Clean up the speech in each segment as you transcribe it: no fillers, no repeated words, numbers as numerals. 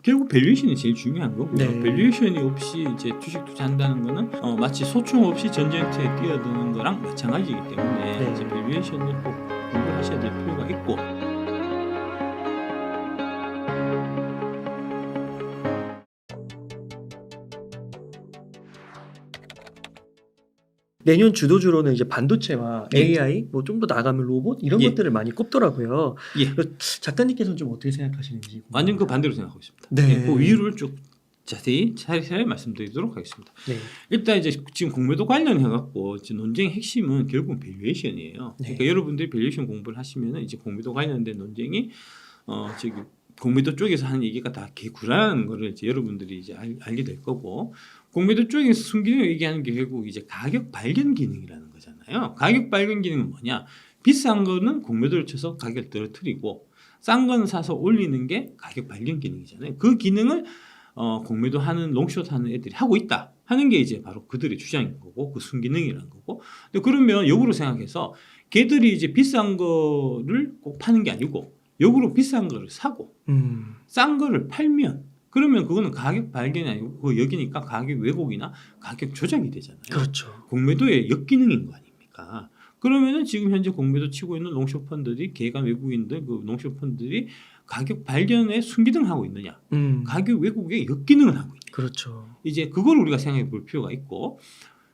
결국 밸류에이션이 제일 중요한 거고요. 네. 밸류에이션이 없이 이제 주식 투자한다는 거는 마치 소총 없이 전쟁터에 뛰어드는 거랑 마찬가지이기 때문에 네. 이제 밸류에이션을 꼭 공부하셔야 될 필요가 있고. 내년 주도주로는 이제 반도체와 예. AI, 뭐 좀 더 나가면 로봇 이런 예. 것들을 많이 꼽더라고요. 예, 작가님께서는 좀 어떻게 생각하시는지. 완전 그 반대로 생각하고 있습니다. 네. 예, 그 이유를 쭉 자세히 차례차례 말씀드리도록 하겠습니다. 네. 일단 이제 지금 공매도 관련해 갖고 논쟁의 핵심은 결국은 밸류에이션이에요. 네. 그러니까 여러분들이 밸류에이션 공부를 하시면은 이제 공매도 관련된 논쟁이 저기 공매도 쪽에서 하는 얘기가 다 개구라는 거를 이제 여러분들이 이제 알게 될 거고, 공매도 쪽에서 순기능을 얘기하는 게 결국 이제 가격 발견 기능이라는 거잖아요. 가격 발견 기능은 뭐냐? 비싼 거는 공매도를 쳐서 가격을 떨어뜨리고 싼 거는 사서 올리는 게 가격 발견 기능이잖아요. 그 기능을 공매도 하는 롱숏 하는 애들이 하고 있다 하는 게 이제 바로 그들의 주장인 거고, 그 순기능이라는 거고. 근데 그러면 역으로 생각해서 걔들이 이제 비싼 거를 꼭 파는 게 아니고 역으로 비싼 거를 사고 싼 거를 팔면, 그러면 그거는 가격 발견이 아니고 그거 여기니까 가격 왜곡이나 가격 조작이 되잖아요. 그렇죠. 공매도의 역기능인 거 아닙니까? 그러면은 지금 현재 공매도 치고 있는 롱숏 펀드들이, 개간 외국인들 그 롱숏 펀드들이 가격 발견에 순기능을 하고 있느냐, 가격 왜곡에 역기능을 하고 있느냐. 그렇죠. 이제 그걸 우리가 생각해 볼 필요가 있고,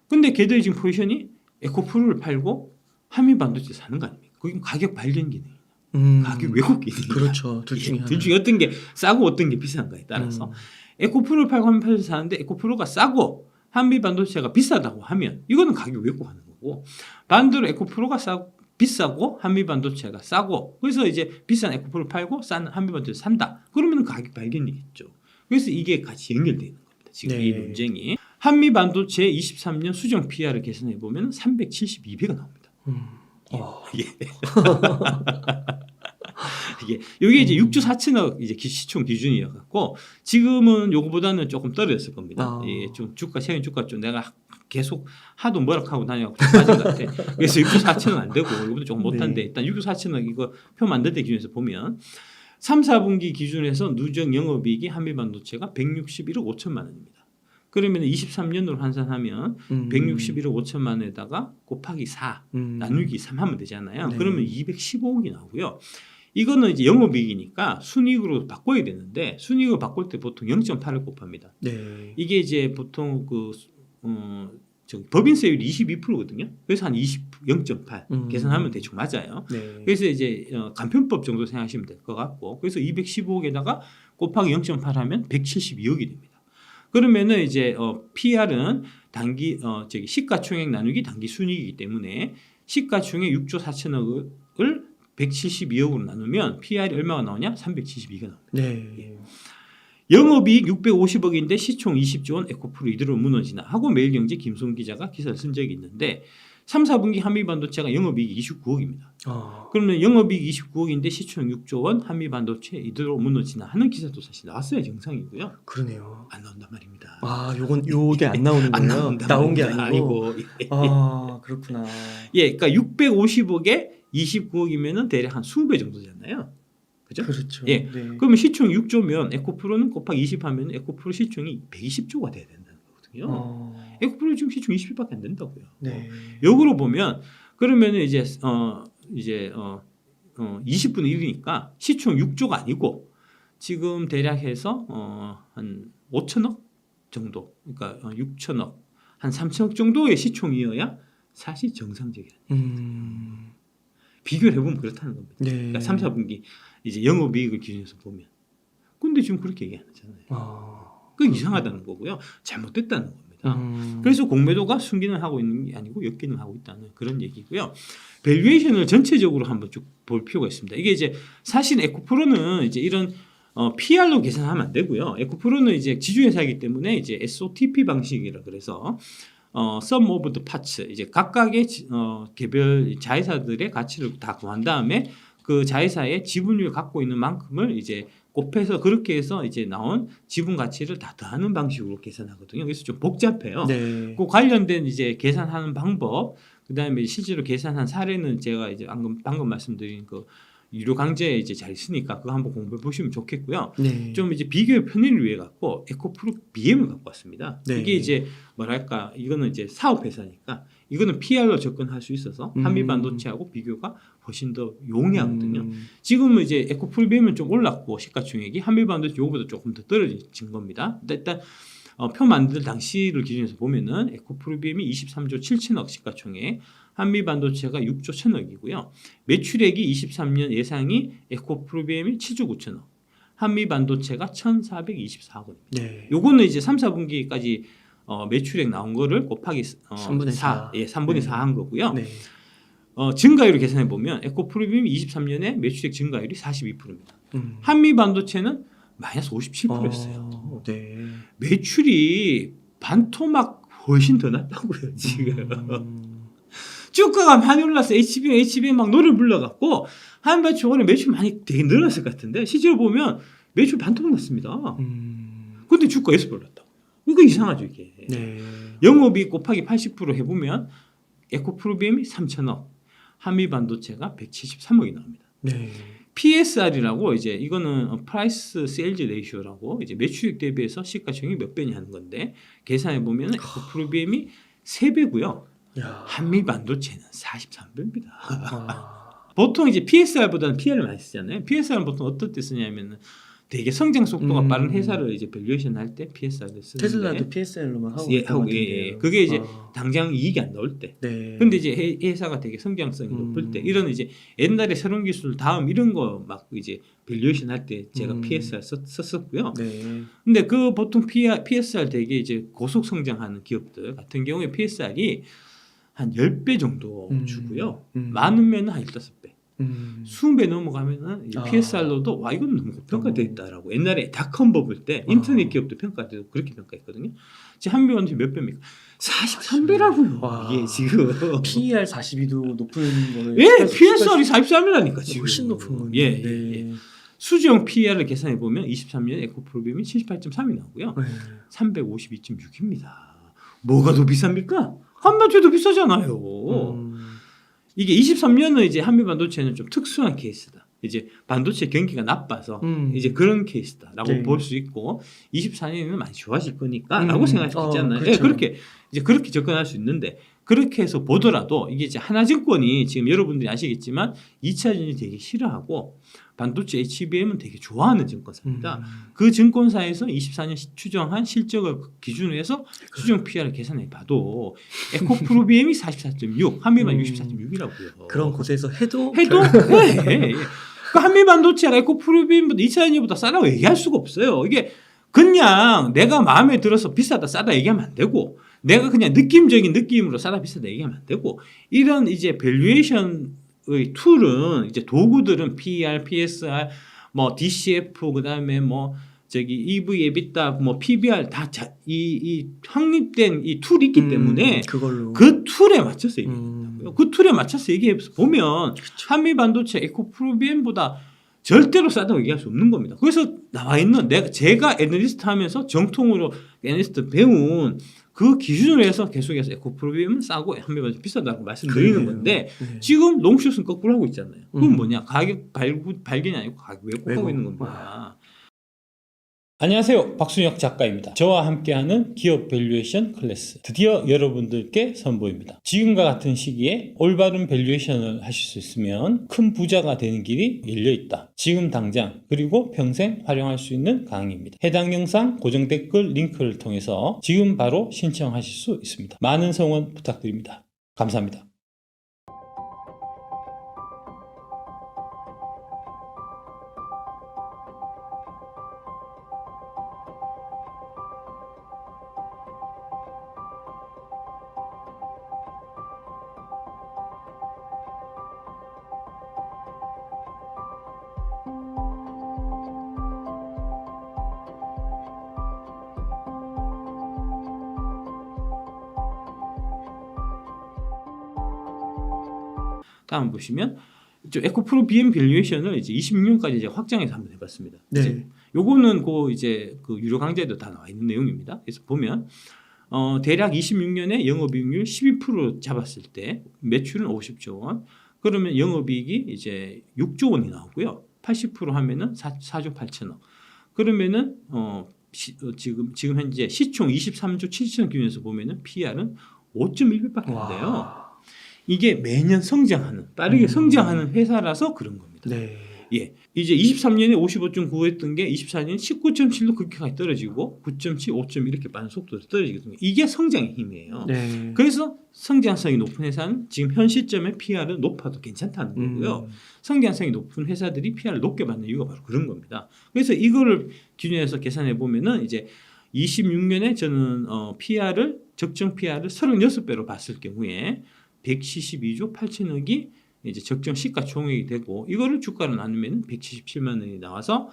근데 걔들이 지금 포지션이 에코프로를 팔고 한미 반도체 사는 거 아닙니까? 그게 가격 발견 기능, 가격 왜곡 기능. 그렇죠. 둘 중에 하나. 둘 중에 어떤 게 싸고 어떤 게 비싼가에 따라서 에코프로를 팔고 한미 반도체 사는데 에코프로가 싸고 한미 반도체가 비싸다고 하면 이거는 가격 왜곡하는 거고, 반대로 에코프로가 비싸고 한미 반도체가 싸고, 그래서 이제 비싼 에코프로를 팔고 싼 한미 반도체 산다. 그러면 가격 발견이겠죠. 그래서 이게 같이 연결되는 겁니다. 지금 네. 이 논쟁이. 한미 반도체 23년 수정 PR을 계산해 보면 372배가 나옵니다. 예. 이게 이제 6조 4천억 이제 시총 기준이어 갖고 지금은 요거보다는 조금 떨어졌을 겁니다. 예, 좀 주가 최근 주가 좀 내가 계속 하도 뭐락하고 다녀서 빠진 것 같아. 그래서 6조 4천억 안 되고 이거보다 조금 못한데, 네. 일단 6조 4천억 이거 표 만들 때 기준에서 보면 3, 4분기 기준에서 누적 영업이익이 한미반도체가 161억 5천만 원입니다. 그러면 23년으로 환산하면 161억 5천만 원에다가 곱하기 4 나누기 3 하면 되잖아요. 네. 그러면 215억이 나오고요. 이거는 이제 영업이익이니까 순이익으로 바꿔야 되는데 순이익을 바꿀 때 보통 0.8을 곱합니다. 네. 이게 이제 보통 법인세율이 22%거든요. 그래서 한 0.8 계산하면 대충 맞아요. 네. 그래서 이제 간편법 정도 생각하시면 될 것 같고, 그래서 215억에다가 곱하기 0.8 하면 172억이 됩니다. 그러면은 이제 PR은 시가총액 나누기 단기 순이익이기 때문에 시가총액 6조 4천억을 172억으로 나누면 PR이 얼마가 나오냐? 372가 나옵니다. 네. 예. 영업이익 650억인데 시총 20조 원 에코프로 이대로 무너지나 하고 매일경제 김송 기자가 기사를 쓴 적이 있는데 3, 4분기 한미반도체가 영업이익 29억입니다. 그러면 영업이익 29억인데 시총 6조 원 한미반도체 이대로 무너지나 하는 기사도 사실 나왔어야 정상이고요. 그러네요. 안 나온단 말입니다. 요게 안 나오는 안 거예요? 나온단 나온 게 말입니다. 아니고. 아니고. 그렇구나. 예, 그러니까 650억에 29억이면은 대략 한 20배 정도잖아요. 그죠? 그렇죠. 예. 네. 그러면 시총 6조면 에코프로는 곱하기 20 하면 에코프로 시총이 120조가 돼야 된다는 거거든요. 에코프로 지금 시총 20조밖에 안 된다고요. 네. 역으로 보면 그러면은 이제 20분의 1이니까 시총 6조가 아니고 지금 대략 해서 한 5천억 정도, 그러니까 6천억, 한 3천억 정도의 시총이어야 사실 정상적이라는 얘기입니다. 비교를 해보면 그렇다는 겁니다. 네. 그러니까 3, 4분기 이제 영업이익을 기준해서 보면. 근데 지금 그렇게 얘기 안 하잖아요. 그건 이상하다는 거고요. 잘못됐다는 겁니다. 그래서 공매도가 순기능을 하고 있는 게 아니고 역기능을 하고 있다는 그런 얘기고요. 밸류에이션을 전체적으로 한번 쭉 볼 필요가 있습니다. 이게 이제 사실 에코프로는 이제 이런 PR로 계산하면 안 되고요. 에코프로는 이제 지주회사이기 때문에 이제 SOTP 방식이라 그래서 sum of the parts, 이제 각각의 개별 자회사들의 가치를 다 구한 다음에 그 자회사의 지분율을 갖고 있는 만큼을 이제 곱해서 그렇게 해서 이제 나온 지분 가치를 다 더하는 방식으로 계산하거든요. 그래서 좀 복잡해요. 네. 그 관련된 이제 계산하는 방법, 그다음에 실제로 계산한 사례는 제가 이제 방금 말씀드린 그 유료 강좌에 이제 잘 있으니까 그거 한번 공부해 보시면 좋겠고요. 네. 좀 이제 비교의 편의를 위해 갖고 에코프로 BM을 갖고 왔습니다. 네. 이게 이제 뭐랄까 이거는 이제 사업 회사니까 이거는 PR로 접근할 수 있어서 한미 반도체하고 비교가 훨씬 더 용이하거든요. 지금은 이제 에코프로 BM은 좀 올랐고 시가총액이 한미 반도체 요거보다 조금 더 떨어진 겁니다. 일단 표 만들 당시를 기준해서 보면은 에코프로 BM이 23조 7천억 시가총액, 한미 반도체가 6조 1천억이고요. 매출액이 23년 예상이 에코프로 BM이 7조 9천억, 한미 반도체가 1,424억 원입니다. 네. 요거는 이제 3, 4분기까지 매출액 나온 거를 곱하기 3분의 4. 예, 3분의 4 한 거고요. 네. 증가율을 계산해 보면 에코프로 BM이 23년에 매출액 증가율이 42%입니다. 한미 반도체는 마이너스 57%였어요. 네. 매출이 반토막 훨씬 더 낮다고요 지금. 주가가 많이 올라서 HBM 막 노래 불러갖고 한반도체 올해 매출 많이 되게 늘었을 것 같은데 실제로 보면 매출 반토막 났습니다. 근데 주가 6배 올랐다고. 이거 이상하죠 이게. 네. 영업이익 곱하기 80% 해보면 에코프로 BM이 3천억, 한미 반도체가 173억이 나옵니다. 네. PSR이라고 이제 이거는 프라이스 세일즈 레이쇼라고 이제 매출액 대비해서 시가총액이 몇 배냐 하는 건데 계산해 보면 에코프로 BM이 3배고요. 야. 한미 반도체는 43배입니다. 아. 보통 이제 PSR보다는 PR을 많이 쓰잖아요. PSR은 보통 어떨 때 쓰냐면은 되게 성장 속도가 빠른 회사를 이제 밸류에이션 할 때 PSR을 쓰는데 테슬라도 PSL로만 하고 예, 있던 것 예, 같은데요. 예. 그게 이제 당장 이익이 안 나올 때. 네. 근데 이제 회사가 되게 성장성이 높을 때 이런 이제 옛날에 새로운 기술 다음 이런 거 막 이제 밸류에이션 할 때 제가 PSR 썼었고요. 네. 근데 그 보통 PSR 되게 이제 고속 성장하는 기업들 같은 경우에 PSR이 한 10배 정도 주고요. 많으면 한 15배. 20배 넘어가면은 아. PSR로도 와 이건 너무 고평가돼 있다라고 옛날에 닷컴 버블 때 인터넷 기업도 평가돼도 그렇게 평가했거든요. 지금 한미 반도체 몇 배입니까? 43배라고요. 와. 이게 지금 PER 42도 높은 거를 예, PSR이 43이라니까 지금 훨씬 높은 건데. 예, 예, 예. 수지형 PER을 계산해 보면 23년 에코프로 BM이 78.3이 나오고요. 네. 352.6입니다. 뭐가 더 비쌉니까? 한반도체도 비싸잖아요. 이게 23년은 이제 한미 반도체는 좀 특수한 케이스다. 이제 반도체 경기가 나빠서 이제 그런 케이스다라고 네. 볼 수 있고 24년에는 많이 좋아질 거니까라고 생각할 수 있잖아요. 그렇죠. 예, 그렇게 이제 그렇게 접근할 수 있는데 그렇게 해서 보더라도 이게 이제 하나증권이 지금 여러분들이 아시겠지만 2차 전지 되게 싫어하고 반도체 HBM은 되게 좋아하는 증권사입니다. 그 증권사에서 24년 추정한 실적을 기준으로 해서 수정 PR을 계산해 봐도 에코프로 BM이 44.6, 한미만 64.6이라고요. 그런 곳에서 해도 예, 예, 예. 그 한미 반도체가 에코프로 BM보다 2차 전지보다 싸다고 얘기할 수가 없어요. 이게 그냥 내가 마음에 들어서 비싸다 싸다 얘기하면 안 되고 내가 그냥 느낌적인 느낌으로 싸다 비싸다 얘기하면 안 되고 이런 이제 밸류에이션 의 툴은 이제 도구들은 PER, PSR, 뭐 DCF 그다음에 뭐 저기 EV, EBITDA, 뭐 PBR 다 이 확립된 이 툴이 있기 때문에 그걸로 그 툴에 맞춰서 얘기한다고요. 그 툴에 맞춰서 얘기해 보면 한미 반도체 에코프로 BM보다 절대로 싸다고 얘기할 수 없는 겁니다. 그래서 나와 있는 제가 애널리스트 하면서 정통으로 애널리스트 배운 그 기준으로 해서 계속해서 에코프로 BM은 싸고 한미 반도체 비싸다고 말씀드리는 건데 네. 지금 롱숏은 거꾸로 하고 있잖아요. 그건 뭐냐? 가격 발견이 아니고 가격 왜곡하고 왜곡. 있는 겁니다. 안녕하세요. 박순혁 작가입니다. 저와 함께하는 기업 밸류에이션 클래스 드디어 여러분들께 선보입니다. 지금과 같은 시기에 올바른 밸류에이션을 하실 수 있으면 큰 부자가 되는 길이 열려있다. 지금 당장 그리고 평생 활용할 수 있는 강의입니다. 해당 영상 고정 댓글 링크를 통해서 지금 바로 신청하실 수 있습니다. 많은 성원 부탁드립니다. 감사합니다. 다음 보시면 에코프로 BM 밸류에이션을 이제 26년까지 이제 확장해서 한번 해봤습니다. 네. 요거는 이제 그 유료 강좌에도 다 나와 있는 내용입니다. 그래서 보면 대략 26년에 영업이익률 12% 잡았을 때 매출은 50조 원, 그러면 영업이익이 이제 6조 원이 나오고요. 80% 하면은 4조 8천억. 그러면은 지금 현재 시총 23조 7천억 기준에서 보면은 PR은 5.1배밖에 안 돼요. 와. 이게 매년 성장하는 빠르게 성장하는 회사라서 그런 겁니다. 네. 예, 이제 23년에 55.9 했던 게 24년에 19.7로 급격하게 떨어지고 9.7, 5.1 이렇게 빠른 속도로 떨어지거든요. 이게 성장의 힘이에요. 네. 그래서 성장성이 높은 회사는 지금 현 시점에 PR은 높아도 괜찮다는 거고요. 성장성이 높은 회사들이 PR을 높게 받는 이유가 바로 그런 겁니다. 그래서 이거를 기준해서 계산해 보면은 이제 26년에 저는 PR을 적정 PR을 36배로 봤을 경우에 172조 8천억이 이제 적정 시가총액이 되고 이거를 주가로 나누면 177만 원이 나와서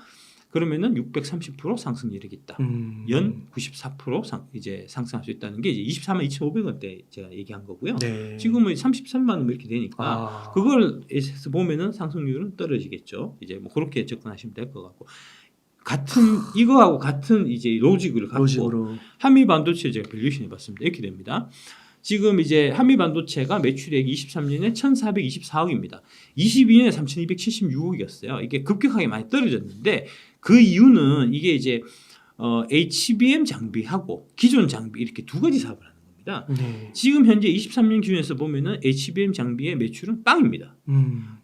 그러면은 630% 상승률이 있다. 연 94% 이제 상승할 수 있다는 게 이제 24만 2,500원대 제가 얘기한 거고요. 네. 지금은 33만 원 이렇게 되니까 그걸 해서 보면은 상승률은 떨어지겠죠. 이제 뭐 그렇게 접근하시면 될 것 같고 같은 이거하고 같은 이제 로직을 갖고 로직으로. 한미 반도체 제가 밸류에이션 해봤습니다. 이렇게 됩니다. 지금 이제 한미 반도체가 매출액이 23년에 1,424억입니다. 22년에 3,276억이었어요. 이게 급격하게 많이 떨어졌는데 그 이유는 이게 이제 HBM 장비하고 기존 장비 이렇게 두 가지 사업을 하는 겁니다. 네. 지금 현재 23년 기준에서 보면은 HBM 장비의 매출은 빵입니다.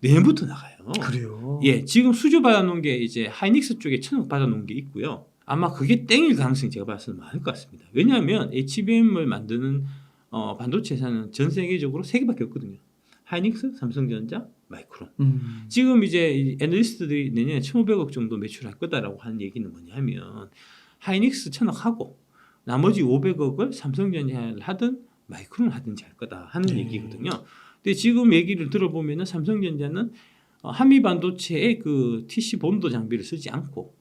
내년부터 나가요. 그래요. 예, 지금 수주 받아놓은 게 이제 하이닉스 쪽에 1,000억 받아놓은 게 있고요. 아마 그게 땡일 가능성이 제가 봤을 때 많을 것 같습니다. 왜냐하면 HBM을 만드는 반도체 회사는 전 세계적으로 3개밖에 없거든요. 하이닉스, 삼성전자, 마이크론. 지금 이제 애널리스트들이 내년에 1,500억 정도 매출할 거다라고 하는 얘기는 뭐냐면 하이닉스 1,000억 하고 나머지 500억을 삼성전자를 하든 마이크론 하든지 할 거다 하는 얘기거든요. 근데 지금 얘기를 들어보면은 삼성전자는 한미 반도체의 그 TC 본도 장비를 쓰지 않고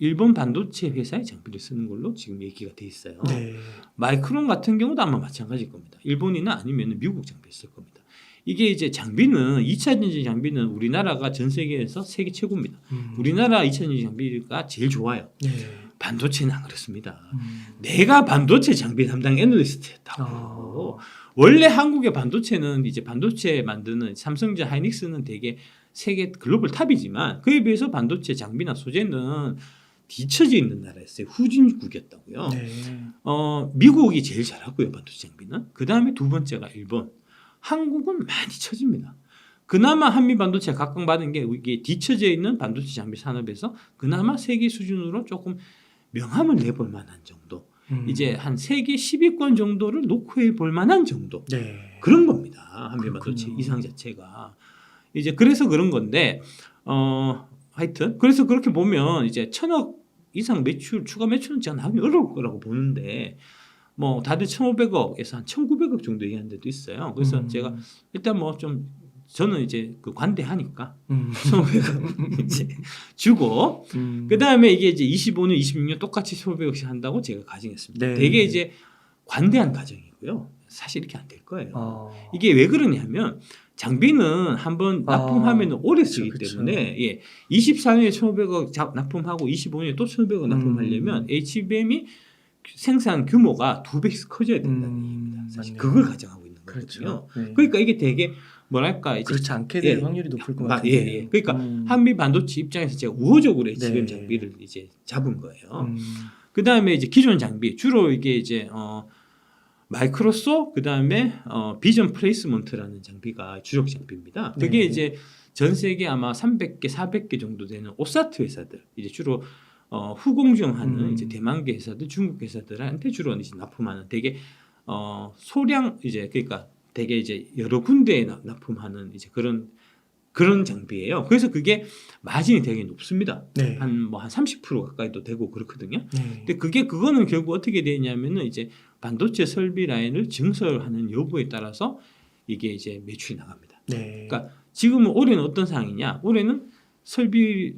일본 반도체 회사의 장비를 쓰는 걸로 지금 얘기가 돼 있어요. 네. 마이크론 같은 경우도 아마 마찬가지일 겁니다. 일본이나 아니면 미국 장비를 쓸 겁니다. 이게 이제 장비는 2차 전지 장비는 우리나라가 전 세계에서 세계 최고입니다. 우리나라 2차 전지 장비가 제일 좋아요. 네. 반도체는 안 그렇습니다. 내가 반도체 장비 담당 애널리스트였다고. 아. 원래 한국의 반도체는 이제 반도체 만드는 삼성전자 하이닉스는 되게 세계 글로벌 탑이지만 그에 비해서 반도체 장비나 소재는 뒤처져 있는 나라였어요. 후진국이었다고요. 네. 미국이 제일 잘하고요. 반도체 장비는. 그 다음에 두 번째가 일본. 한국은 많이 처집니다. 그나마 한미 반도체가 각광받은 게 이게 뒤처져 있는 반도체 장비 산업에서 그나마 세계 수준으로 조금 명함을 내볼 만한 정도. 이제 한 세계 10위권 정도를 놓고 볼 만한 정도. 네. 그런 겁니다. 한미 그렇군요. 반도체 이상 자체가. 이제 그래서 그런 건데 하여튼 그래서 그렇게 보면 이제 1,000억 이상 매출 추가 매출은 제가 나오기 어려울 거라고 보는데 뭐 다들 1,500억에서 한 1,900억 정도 얘기하는 데도 있어요. 그래서 제가 일단 뭐 좀 저는 이제 그 관대하니까 1,500억 이제 주고 그 다음에 이게 이제 25년, 26년 똑같이 1,500억씩 한다고 제가 가정했습니다. 네. 되게 이제 관대한 가정이고요. 사실 이렇게 안 될 거예요. 아. 이게 왜 그러냐면 장비는 한번 납품하면 오래 쓰기 그쵸. 때문에 24년에 1,500억 납품하고 25년에 또 1,500억 납품하려면 HBM이 생산 규모가 2배씩 커져야 된다는 얘기입니다. 사실 맞네요. 그걸 가정하고 있는 거거든요. 그렇죠. 네. 그러니까 이게 되게 뭐랄까 이제 그렇지 않게 될 예. 확률이 높을 것 예, 같아요. 예. 그러니까 한미 반도체 입장에서 제가 우호적으로 HBM 네. 장비를 이제 잡은 거예요. 그 다음에 이제 기존 장비 주로 이게 이제 마이크로소 그 다음에 비전 플레이스먼트라는 장비가 주력 장비입니다. 그게 네. 이제 전 세계 아마 300개, 400개 정도 되는 오사트 회사들 이제 주로 후공정하는 이제 대만계 회사들, 중국 회사들한테 주로 이제 납품하는 되게 소량 이제 그러니까 되게 이제 여러 군데에 납품하는 이제 그런 장비예요. 그래서 그게 마진이 되게 높습니다. 네. 한 30% 가까이도 되고 그렇거든요. 네. 근데 그거는 결국 어떻게 되냐면은 이제 반도체 설비 라인을 증설하는 여부에 따라서 이게 이제 매출이 나갑니다. 네. 그러니까 지금은 올해는 어떤 상황이냐? 올해는 설비를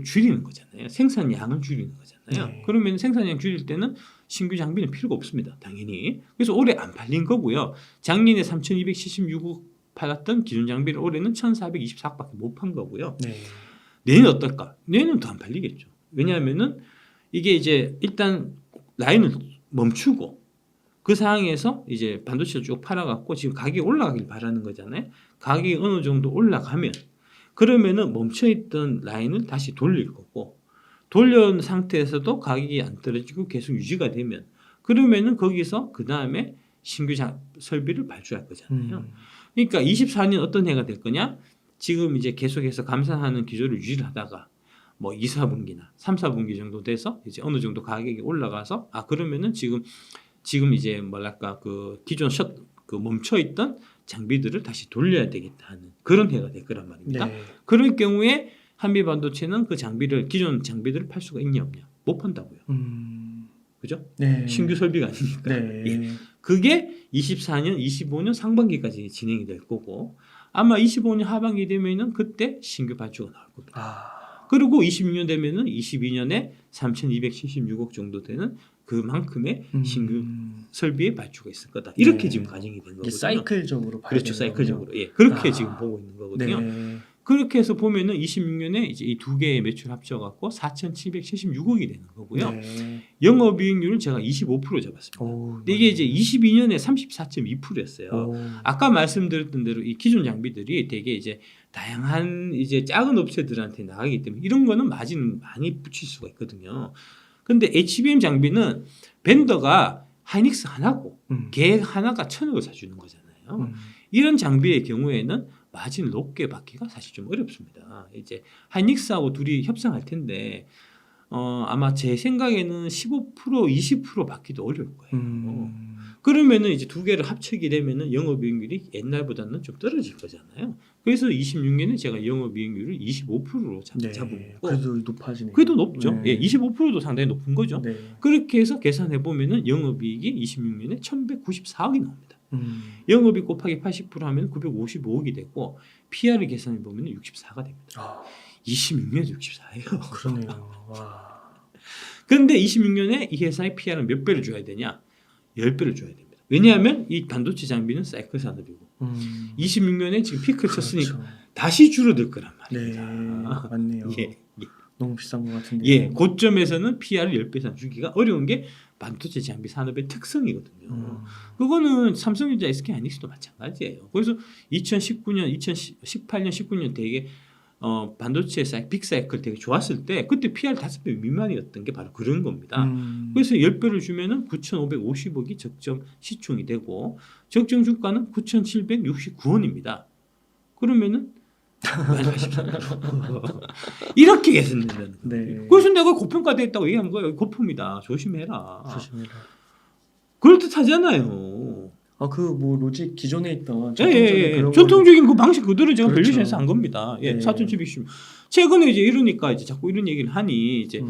줄이는 거잖아요. 생산량을 줄이는 거잖아요. 네. 그러면 생산량 줄일 때는 신규 장비는 필요가 없습니다. 당연히. 그래서 올해 안 팔린 거고요. 작년에 3,276억 팔았던 기존 장비를 올해는 1,424억밖에 못 판 거고요. 네. 내년 어떨까? 내년은 더 안 팔리겠죠. 왜냐하면은 이게 이제 일단 라인을 멈추고 그 상황에서 이제 반도체를 쭉 팔아갖고 지금 가격이 올라가길 바라는 거잖아요. 가격이 어느 정도 올라가면 그러면은 멈춰있던 라인을 다시 돌릴 거고 돌려온 상태에서도 가격이 안 떨어지고 계속 유지가 되면 그러면은 거기서 그 다음에 신규 설비를 발주할 거잖아요. 그러니까 24년 어떤 해가 될 거냐? 지금 이제 계속해서 감산하는 기조를 유지를 하다가 뭐 2, 4분기나 3, 4분기 정도 돼서 이제 어느 정도 가격이 올라가서 그러면은 지금 이제 뭐랄까 그 기존 그 멈춰 있던 장비들을 다시 돌려야 되겠다 하는 그런 해가 될 거란 말입니다. 네. 그럴 경우에 한미 반도체는 그 기존 장비들을 팔 수가 있냐 없냐? 못 판다고요. 그죠? 네. 신규 설비가 아니니까. 네. 예. 그게 24년, 25년 상반기까지 진행이 될 거고 아마 25년 하반기 되면은 그때 신규 발주가 나올 겁니다. 그리고 26년 되면은 22년에 3,276억 정도 되는 그만큼의 신규 설비의 발주가 있을 거다. 이렇게 네. 지금 가정이 된 거거든요. 사이클적으로 봐야 그렇죠, 되는 사이클적으로. 거군요. 예, 그렇게 지금 보고 있는 거거든요. 네. 그렇게 해서 보면은 26년에 이제 이 두 개의 매출 합쳐갖고 4,776억이 되는 거고요. 네. 영업이익률을 제가 25% 잡았습니다. 오, 근데 이게 이제 22년에 34.2%였어요. 오. 아까 말씀드렸던 대로 이 기존 장비들이 되게 이제 다양한 이제 작은 업체들한테 나가기 때문에 이런 거는 마진을 많이 붙일 수가 있거든요. 근데 HBM 장비는 벤더가 하이닉스 하나고 걔 하나가 1,000억을 사주는 거잖아요. 이런 장비의 경우에는 마진을 높게 받기가 사실 좀 어렵습니다. 이제 하이닉스하고 둘이 협상할 텐데 아마 제 생각에는 15% 20% 받기도 어려울 거예요. 그러면은 이제 두 개를 합치게 되면은 영업이익률이 옛날보다는 좀 떨어질 거잖아요. 그래서 26년에 제가 영업이익률을 25%로 잡은 거고. 그래도 높아지네요. 그래도 높죠. 네. 예, 25%도 상당히 높은 거죠. 네. 그렇게 해서 계산해 보면은 영업이익이 26년에 1,194억이 나옵니다. 영업이익 곱하기 80% 하면 955억이 되고 PR을 계산해 보면 64가 됩니다. 26년에 64예요. 그러네요. 와. 그런데 26년에 이 회사의 PR은 몇 배를 줘야 되냐? 10배를 줘야 됩니다. 왜냐하면 이 반도체 장비는 사이클 산업이고 26년에 지금 피크를 쳤으니까 그렇죠. 다시 줄어들 거란 네, 말입니다. 맞네요. 예, 예. 너무 비싼 것 같은데. 예, 고점에서는 PR을 10배 이상 주기가 어려운 게 반도체 장비 산업의 특성이거든요. 그거는 삼성전자, SK하이닉스도 마찬가지예요. 그래서 2019년, 2018년, 19년 되게 반도체 빅사이클 되게 좋았을 때 그때 PR 5배 미만이었던 게 바로 그런 겁니다. 그래서 10배를 주면은 9,550억이 적정 시총이 되고 적정 주가는 9,769원입니다. 그러면은 이렇게 계산된다는 거예요. 네. 그래서 내가 고평가됐다고 얘기한 거예요. 고품이다. 조심해라. 조심해라. 그럴듯하잖아요. 그 뭐 로직 기존에 있던 예. 그런 전통적인 그 방식 그대로 제가 그렇죠. 밸류에이션에서 한 겁니다. 예, 네. 4,760. 최근에 이제 이러니까 이제 자꾸 이런 얘기를 하니 이제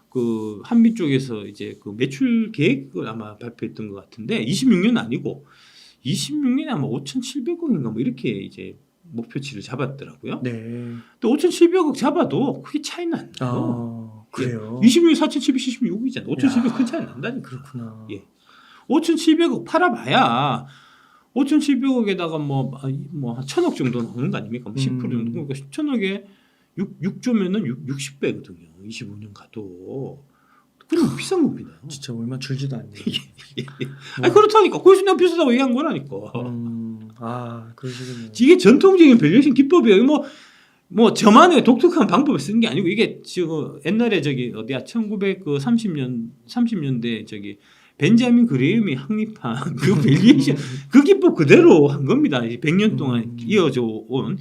그 한미 쪽에서 이제 그 매출 계획을 아마 발표했던 것 같은데 26년 아니고 26년에 아마 5,700억인가 뭐 이렇게 이제 목표치를 잡았더라고요. 네. 또 5,700억 잡아도 크게 차이는 안 나요. 그래요. 26년 4,776이잖아. 5,700억 큰 차이 난다니까. 그렇구나. 예. 5,700억 팔아봐야 5,700억에다가 뭐 1,000억 정도 나오는 거 아닙니까? 10% 정도. 그러니까 1,000억에 6조면은 60배거든요. 25년 가도. 그럼 비싼 겁니다. 진짜 얼마 줄지도 않네요. 아니 그렇다니까. 그래서 내가 비싸다고 얘기한 거라니까. 그러시군요. 이게 전통적인 밸류에이션 기법이에요. 뭐 저만의 독특한 방법을 쓰는 게 아니고 이게 지금 옛날에 저기 어디야 1930년대 저기 벤자민 그레임이 확립한 그 밸류에이션 그 기법 그대로 한 겁니다. 100년 동안 이어져 온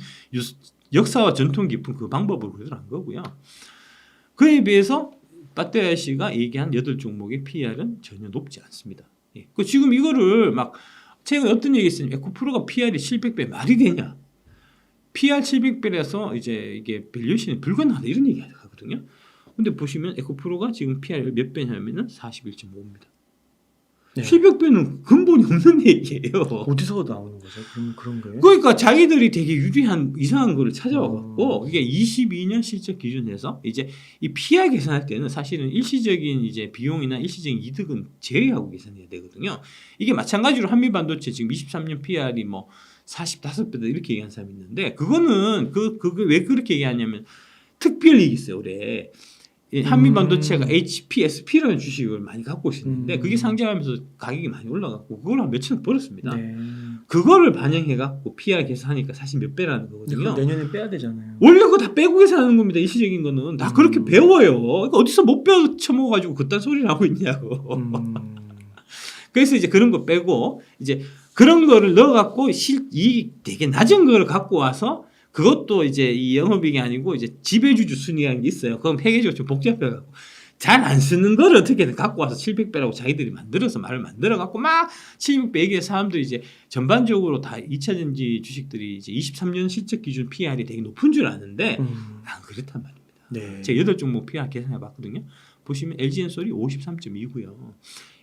역사와 전통 깊은 그 방법을 그대로 한 거고요. 그에 비해서 빠떼아 씨가 얘기한 8종목의 PR은 전혀 높지 않습니다. 예. 그 지금 이거를 막 최근 어떤 얘기 했으면 에코프로가 PR이 700배 말이 되냐? PR 700배라서 이제 이게 밸류에이션이 불가능하다 이런 얘기 하거든요. 근데 보시면 에코프로가 지금 PR을 몇 배냐면은 41.5입니다. 네. 700배는 근본이 없는 얘기예요. 어디서 나오는 거죠? 그런 거예요? 그러니까 자기들이 되게 유리한 이상한 거를 찾아와갖고 이게 22년 실적 기준에서 이제 이 PR 계산할 때는 사실은 일시적인 이제 비용이나 일시적인 이득은 제외하고 계산해야 되거든요. 이게 마찬가지로 한미 반도체 지금 23년 PR이 뭐 45배다 이렇게 얘기하는 사람이 있는데 그거는 그게 왜 그렇게 얘기하냐면 특별 이익이 있어요. 올해 이 한미반도체가 HPSP라는 주식을 많이 갖고 있었는데 그게 상장하면서 가격이 많이 올라갔고 그걸 한 몇천억 벌었습니다. 네. 그거를 반영해갖고 PR 계산하니까 사실 몇 배라는 근데 거거든요. 그거 내년에 빼야 되잖아요. 원래 그거 다 빼고 계산하는 겁니다. 일시적인 거는 다 그렇게 배워요. 그러니까 어디서 못 배워 쳐먹어가지고 그딴 소리를 하고 있냐고. 그래서 이제 그런 거 빼고 이제 그런 거를 넣어갖고 이 되게 낮은 거를 갖고 와서 그것도 이제 이 영업이익이 아니고 이제 지배주주 순위라는 게 있어요. 그럼 회계적으로 좀 복잡해갖고 잘 안 쓰는 거를 어떻게든 갖고 와서 700배라고 자기들이 만들어서 말을 만들어갖고 막 700배 얘기해 사람들이 이제 전반적으로 다 2차전지 주식들이 이제 23년 실적 기준 PR이 되게 높은 줄 아는데 안 그렇단 말입니다. 네. 제가 8종목 PR 계산해봤거든요. 보시면 LG엔솔이 53.2고요.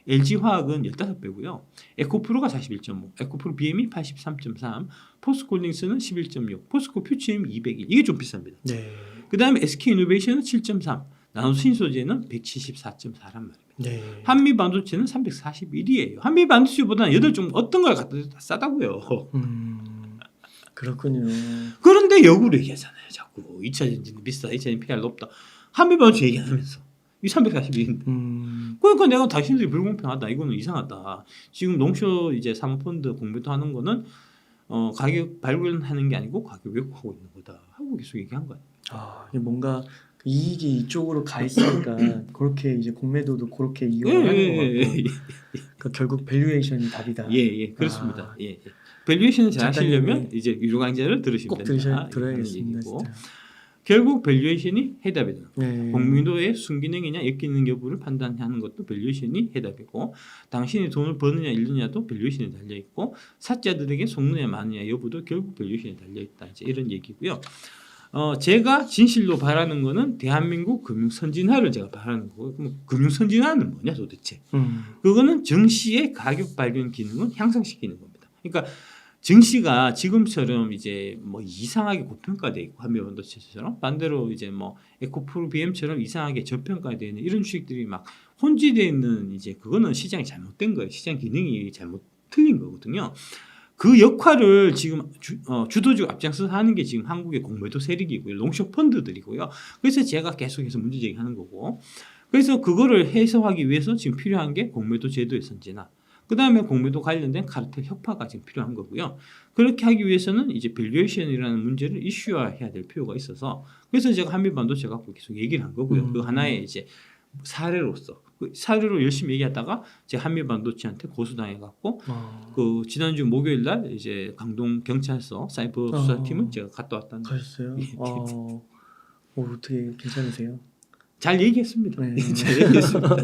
LG화학은 15배고요. 에코프로가 41.5, 에코프로 BM이 83.3, 포스코홀딩스는 11.6, 포스코 퓨처엠 201. 이게 좀 비쌉니다. 네. 그 다음에 SK이노베이션은 7.3, 나노신소재는 174.4란 말입니다. 네. 한미반도체는 341이에요. 한미반도체보다는 8종 어떤 걸 갖다 다 싸다고요. 그렇군요. 그런데 역으로 얘기하잖아요. 자꾸 2차전지는 비싸, 2차전지 PR 높다. 한미반도체 얘기 안 하면서 이 341인데. 그러니까 내가 당신들이 불공평하다. 이거는 이상하다. 지금 농쇼 이제 사모펀드 공부도 하는 거는 가격 발굴하는 게 아니고 가격 왜곡하고 있는 거다 하고 계속 얘기한 거예요. 아, 이게 뭔가 이익이 이쪽으로 가 있으니까 그렇게 이제 공매도도 그렇게 이용을 하는 것 같고 그러니까 결국 밸류에이션이 답이다. 예, 그렇습니다. 예. 밸류에이션을 잘 하시려면 이제 유료 강좌를 들으시면 꼭 된다. 들어야겠습니다. 진짜. 결국 밸류에이션이 해답이다. 네. 공매도의 순기능이냐 역기능 여부를 판단하는 것도 밸류에이션이 해답이고 당신이 돈을 버느냐 잃느냐도 밸류에이션에 달려있고 사자들에게 속느냐 마느냐 여부도 결국 밸류에이션에 달려있다. 이제 이런 얘기고요. 제가 진실로 바라는 거는 대한민국 금융 선진화를 제가 바라는 거고 그럼 금융 선진화는 뭐냐 도대체. 그거는 증시의 가격 발견 기능을 향상시키는 겁니다. 그러니까 증시가 지금처럼 이제 뭐 이상하게 고평가돼 있고 한미반도체처럼 반대로 이제 뭐 에코프로 BM처럼 이상하게 저평가되어 있는 이런 주식들이 막 혼재되어 있는 이제 그거는 시장이 잘못된 거예요. 시장 기능이 잘못 틀린 거거든요. 그 역할을 지금 주도적으로 앞장서서 하는 게 지금 한국의 공매도 세력이고요. 롱숏 펀드들이고요. 그래서 제가 계속해서 문제 제기하는 거고. 그래서 그거를 해소하기 위해서 지금 필요한 게 공매도 제도의 선진화. 그 다음에 공매도 관련된 카르텔 혁파가 지금 필요한 거고요. 그렇게 하기 위해서는 이제 밸류에이션이라는 문제를 이슈화해야 될 필요가 있어서 그래서 제가 한미반도체 갖고 계속 얘기를 한 거고요. 그 하나의 이제 사례로서 그 사례로 열심히 얘기하다가 제가 한미반도체한테 고소당해갖고 그 지난주 목요일날 이제 강동 경찰서 사이버 수사팀을 제가 갔다 왔다는 가셨어요? 어떻게 괜찮으세요? 잘 얘기했습니다. 네. 잘 얘기했습니다.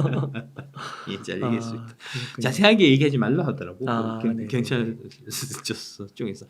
예, 잘 얘기했습니다. 그렇군요. 자세하게 얘기하지 말라 하더라고. 네. 경찰서 쪽에서.